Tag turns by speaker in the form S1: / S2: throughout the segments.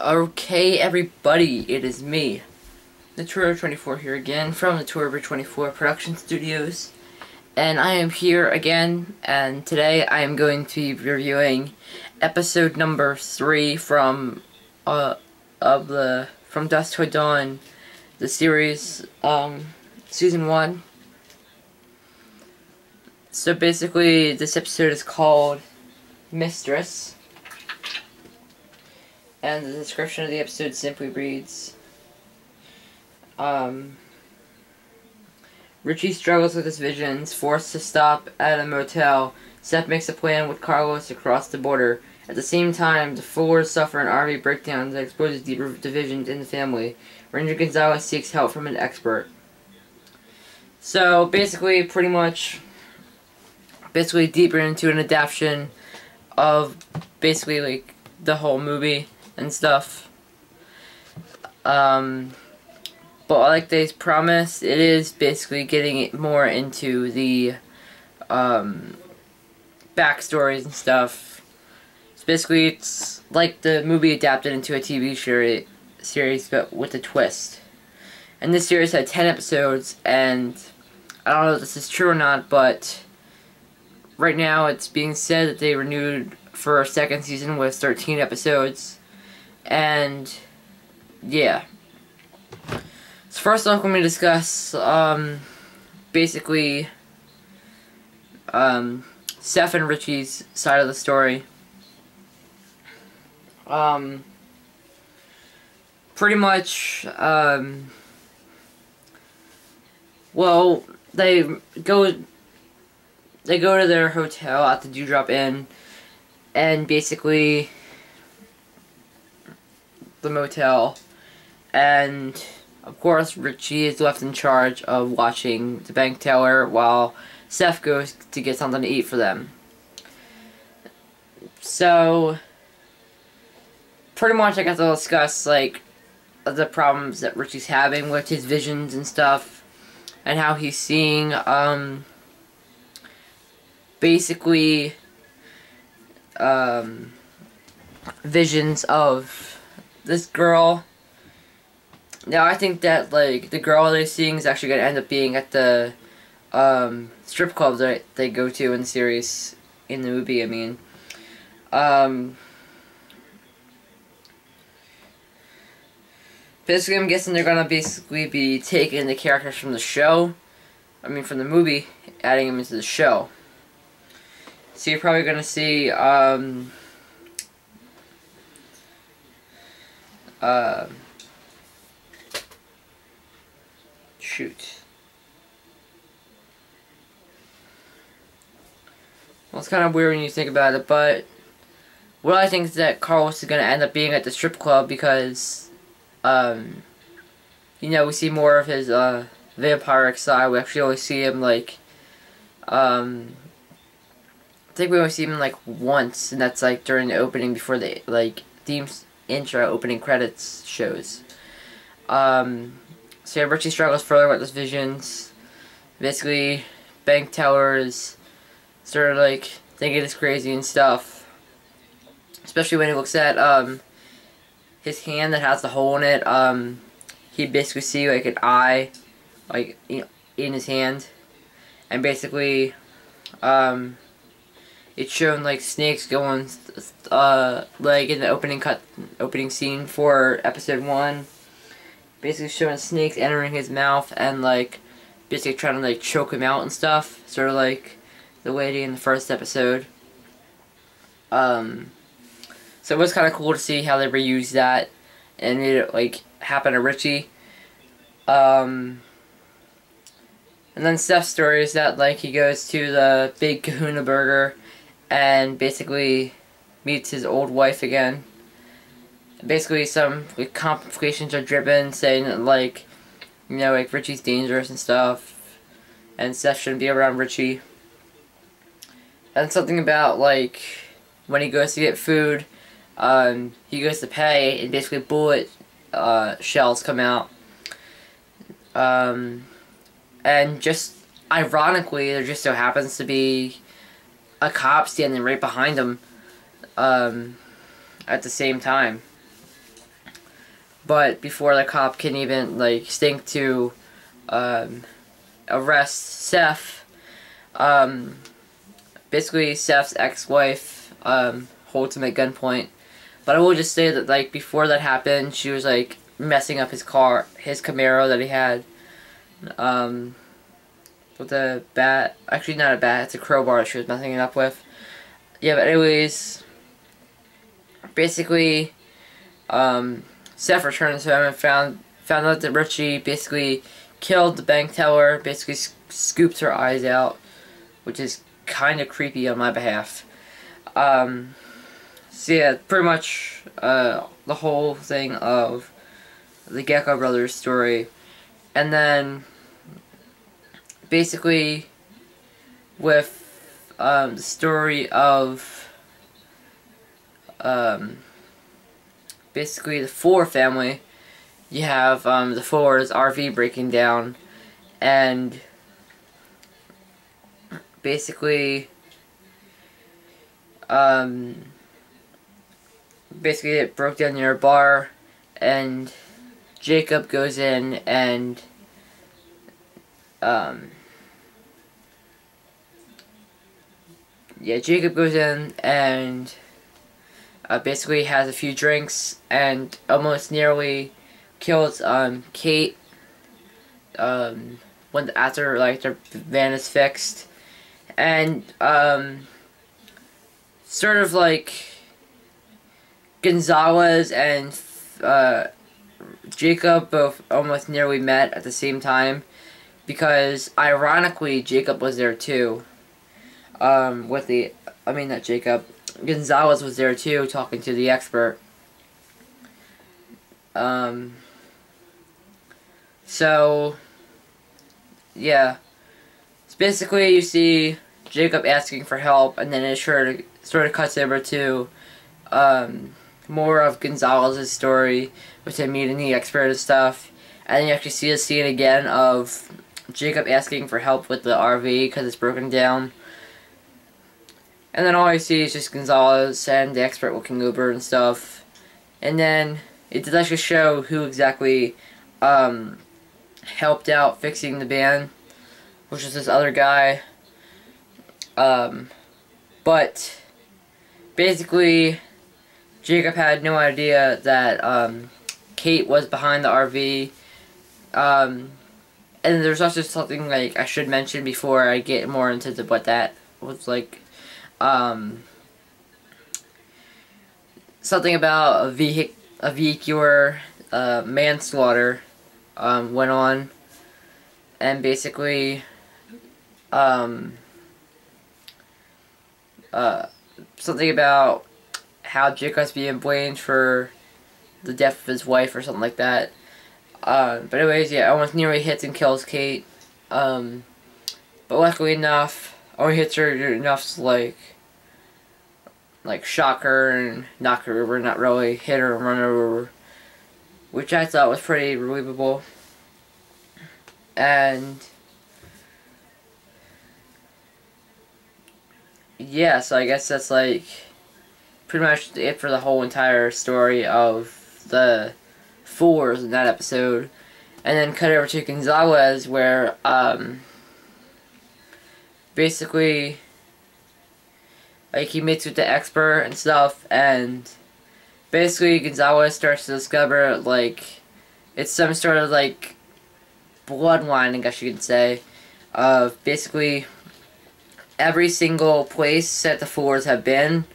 S1: Okay, everybody, it is me, the Tour 24 here again from the Tour 24 Production Studios, and I am here again. And today I am going to be reviewing episode number 3 from Dusk to Dawn, the series, season 1. So basically, this episode is called Mistress. And the description of the episode simply reads, Richie struggles with his visions. Forced to stop at a motel, Seth makes a plan with Carlos to cross the border. At the same time, the Fullers suffer an RV breakdown that exposes deeper divisions in the family. Ranger Gonzalez seeks help from an expert. So, basically, basically deeper into an adaptation of, basically, like, the whole movie and stuff. But like they promised, it is basically getting it more into the backstories and stuff. So basically, it's like the movie adapted into a TV series, but with a twist. And this series had 10 episodes, and I don't know if this is true or not, but right now it's being said that they renewed for a second season with 13 episodes. And yeah. So first off, let me discuss basically Seth and Richie's side of the story. Pretty much well, they go to their hotel at the Dewdrop Inn, and basically the motel, and of course Richie is left in charge of watching the bank teller while Seth goes to get something to eat for them. So pretty much I got to discuss like the problems that Richie's having with his visions and stuff, and how he's seeing basically visions of this girl. Now I think that like the girl they're seeing is actually gonna end up being at the strip clubs that they go to in the series, in the movie. I mean, basically I'm guessing they're gonna basically be taking the characters from the show, I mean from the movie, adding them into the show. So you're probably gonna see shoot. Well, it's kind of weird when you think about it, but what I think is that Carlos is going to end up being at the strip club because, you know, we see more of his, vampiric side. We actually only see him, like, I think we only see him, like, once, and that's, like, during the opening before the, like, themes intro opening credits shows. So yeah, Richie struggles further with his visions. Basically, bank tellers sort of like thinking it's crazy and stuff. Especially when he looks at his hand that has the hole in it. He basically see like an eye, like, you know, in his hand, and basically it's shown like snakes going like in the opening scene for episode 1. Basically showing snakes entering his mouth and like basically trying to like choke him out and stuff, sort of like the lady in the first episode. So it was kind of cool to see how they reused that and made it like happen to Richie. And then Seth's story is that like he goes to the Big Kahuna Burger and basically meets his old wife again. Basically some like, complications are driven, saying that like, you know, like Richie's dangerous and stuff, and Seth shouldn't be around Richie. And something about like when he goes to get food, he goes to pay and basically bullet shells come out. And just ironically, there just so happens to be a cop standing right behind him at the same time. but before the cop can even like think to arrest Seth, basically Seth's ex-wife holds him at gunpoint. But I will just say that like before that happened, she was like messing up his car, his Camaro that he had, with a bat. Actually, not a bat. It's a crowbar that she was messing it up with. Yeah, but anyways, basically, Seth returns home and found out that Richie basically killed the bank teller. Basically, scooped her eyes out, which is kind of creepy on my behalf. So yeah, pretty much the whole thing of the Gecko Brothers story, and then basically with the story of basically the Four family. You have the Four's RV breaking down, and basically it broke down near a bar, and Jacob goes in and Jacob goes in and basically has a few drinks and almost nearly kills Kate after like their van is fixed, and sort of like Gonzalez and Jacob both almost nearly met at the same time, because ironically Jacob was there too. Not Jacob, Gonzalez was there too, talking to the expert. So yeah, so basically you see Jacob asking for help, and then it sort of cuts over to more of Gonzalez's story, with him meeting the expert and stuff, and then you actually see a scene again of Jacob asking for help with the RV because it's broken down, and then all I see is just Gonzalez and the expert looking over and stuff, and then it does actually show who exactly helped out fixing the van, which is this other guy, but basically Jacob had no idea that Kate was behind the RV, and there's also something like I should mention before I get more into what that was like. Something about a vehicular manslaughter went on, and basically something about how Jacob's being blamed for the death of his wife or something like that. But anyways, yeah, almost nearly hits and kills Kate. But luckily enough, only hits her enough to like shock her and knock her over, not really hit her and run her over, which I thought was pretty believable. And yeah, so I guess that's like pretty much it for the whole entire story of the Fours in that episode. And then cut over to Gonzalez, where basically like he meets with the expert and stuff, and basically Gonzalez starts to discover like it's some sort of like bloodline, I guess you could say, of basically every single place that the Fours have been.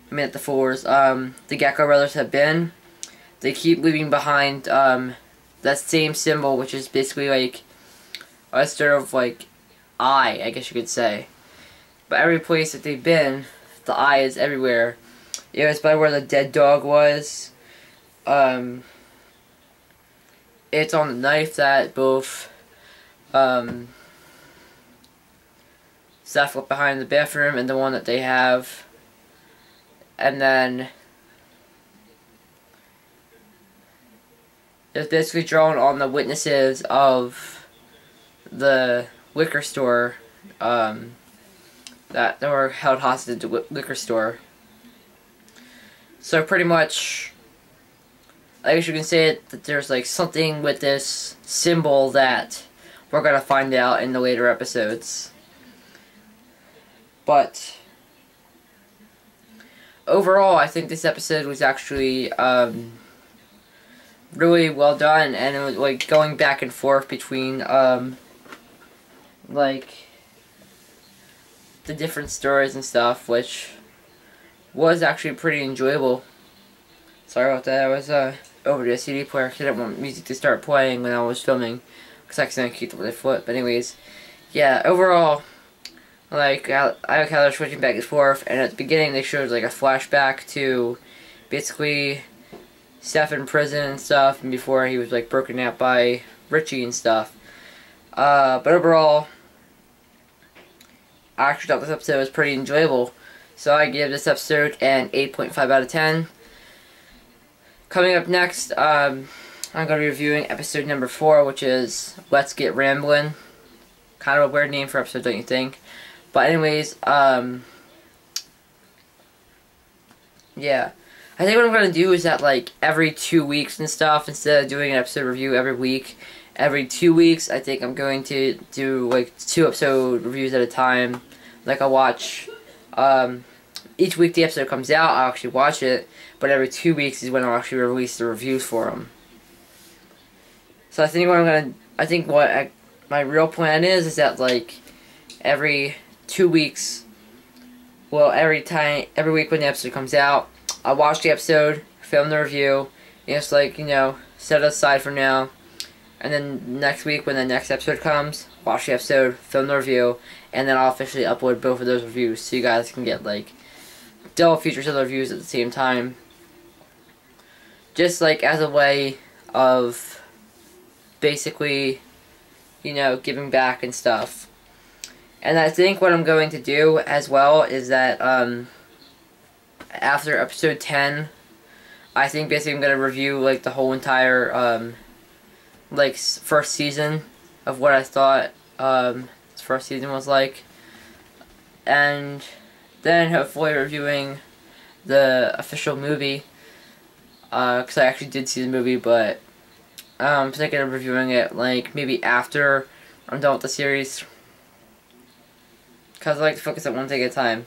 S1: The Gecko Brothers have been. They keep leaving behind that same symbol, which is basically like a sort of like eye, I guess you could say. But every place that they've been, the eye is everywhere. It was by where the dead dog was. It's on the knife that both Seth left behind in the bathroom, and the one that they have. And then it's basically drawn on the witnesses of the liquor store that were held hostage at the liquor store. So pretty much I guess you can say that there's like something with this symbol that we're gonna find out in the later episodes. But overall, I think this episode was actually really well done, and it was like going back and forth between like the different stories and stuff, which was actually pretty enjoyable. Sorry about that. I was over to a CD player because I didn't want music to start playing when I was filming, because I accidentally kicked it with my foot. But anyways, yeah, overall, like, I like how they're switching back and forth, and at the beginning they showed like a flashback to basically Steph in prison and stuff, and before he was like broken out by Richie and stuff. But overall, I actually thought this episode was pretty enjoyable, so I give this episode an 8.5 out of 10. Coming up next, I'm going to be reviewing episode number 4, which is Let's Get Ramblin'. Kind of a weird name for episode, don't you think? But anyways, yeah. I think what I'm going to do is that, like, every 2 weeks and stuff, instead of doing an episode review every week, every 2 weeks, I think I'm going to do, like, 2 episode reviews at a time. Like, I'll watch, each week the episode comes out, I'll actually watch it, but every 2 weeks is when I'll actually release the reviews for them. So I think what my real plan is that, like, every 2 weeks, well, every week when the episode comes out, I'll watch the episode, film the review, just like, you know, set it aside for now. And then next week when the next episode comes, watch the episode, film the review, and then I'll officially upload both of those reviews so you guys can get, like, double features of the reviews at the same time. Just, like, as a way of basically, you know, giving back and stuff. And I think what I'm going to do as well is that, after episode 10, I think basically I'm going to review, like, the whole entire, like, first season of what I thought, this first season was like. And then hopefully reviewing the official movie, because I actually did see the movie, but I'm thinking of reviewing it, like, maybe after I'm done with the series, because I like to focus on one thing at a time.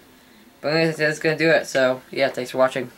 S1: But anyways, that's going to do it, so, yeah, thanks for watching.